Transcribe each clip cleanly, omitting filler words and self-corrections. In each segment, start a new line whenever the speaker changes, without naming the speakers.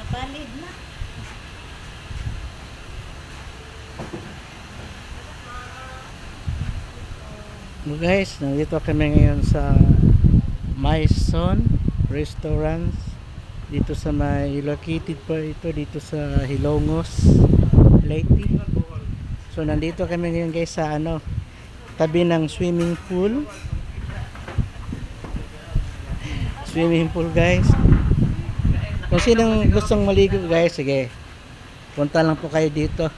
Valid na.
So guys, nandito kami ngayon sa Maison Restaurants dito sa may located po ito dito sa Hilongos, Leyte. So nandito kami ngayon guys sa tabi ng swimming pool. Swimming pool guys. Kung sinong gustong maligo guys, sige. Punta lang po kayo dito.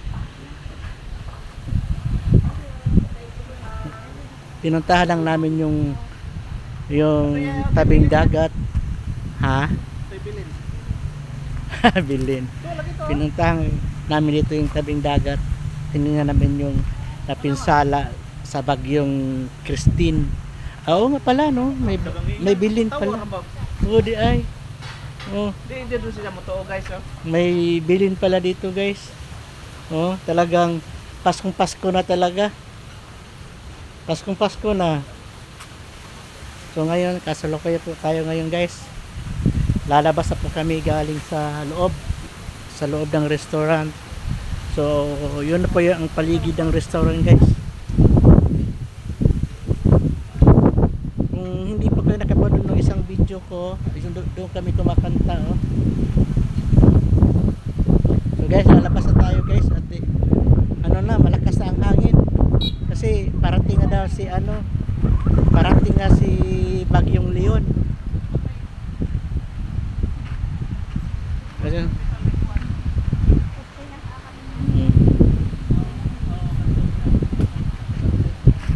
Pinuntahan lang namin yung tabing dagat. Ha? Bilin. Pinuntahan namin dito yung tabing dagat. Tingnan namin yung napinsala sa bagyong Christine. Oo nga pala no, may bilin pala. Oo di ay. Oh.
Di doon sila mo to guys oh.
May bilin pala dito guys. Oh, talagang Paskong Pasko na talaga. Paskong Pasko na. So ngayon, kasalukuyan po tayo ngayon guys. Lalabas na po kami galing sa loob ng restaurant. So yun na po yung paligid ng restaurant guys. Kung hindi pa kayo nakapanood ng isang video ko, doon kami kumakanta oh. So guys, lalabas na tayo guys at malakas na ang hangin. Kasi parating na si Bagyong Leon. Kasi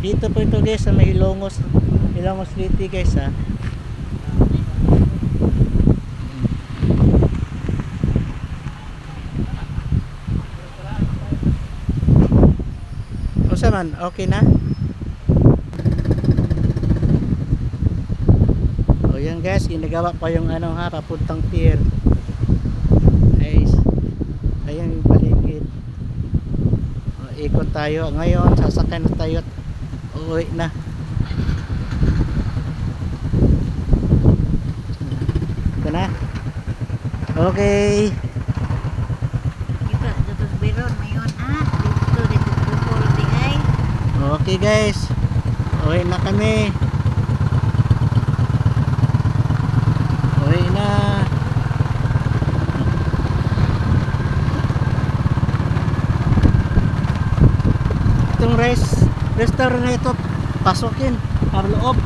dito po ito guys sa may Hilongos Leyte guys ha. Kung man, okay na? O yan guys, ginagawa pa yung papuntang pier. Guys, ayan yung paligid. O, ikot tayo. Ngayon, sasakay na tayo at uuwi na. Ito na. Okay.
Dito biron mayon dito bukol di ay.
Okay guys, uwi na kami. Uwi na. Itong restaurant na ito, pasukin para loob.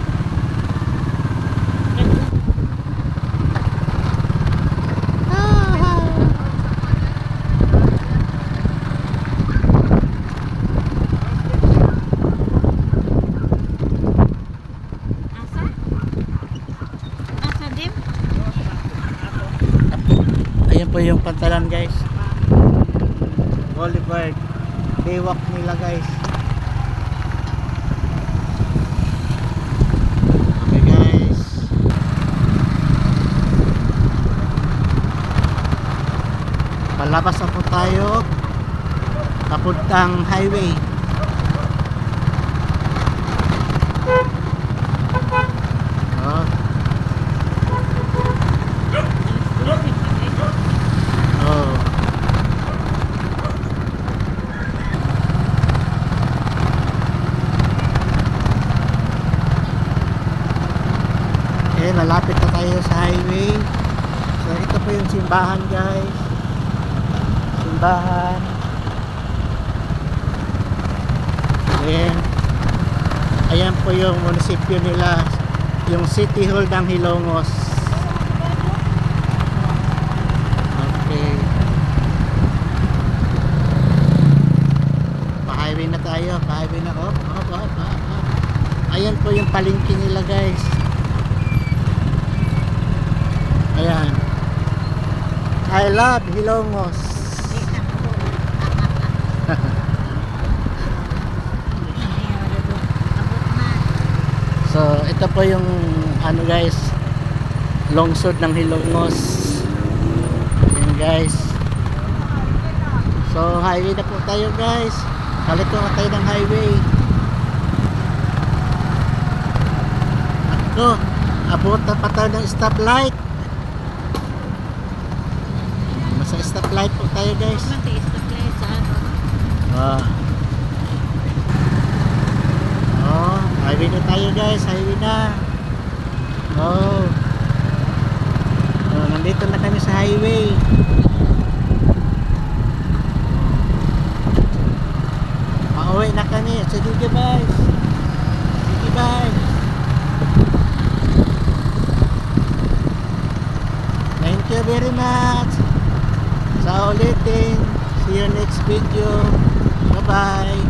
Ayan po yung pantalan guys. Boulevard. Baywalk nila guys. Okay guys. Palabas na po tayo papuntang highway. Oh. Oh. Okay, malapit na tayo sa highway. So ito po yung simbahan guys. Simbahan. Ayan po yung munisipyo nila, yung City Hall ng Hilongos. Okay. Pa-highway na tayo, pa-highway na. Op. Ayan po yung palengke nila guys. Ayan. I love Hilongos. So ito po yung guys, lungsod ng Hilongos. Ayan guys. So highway na po tayo guys. Palit na tayo ng highway. Ako, abot na pa tayo ng stoplight. stoplight po tayo guys.
Mantiis na play sa ano.
Ah. Oh, highway na tayo guys, highway na. Oh. Oh, nandito na kami sa highway. Pauwi na kami. Sige guys. Sige bye. Thank you very much. Sa ulitin. See you next video. Bye bye.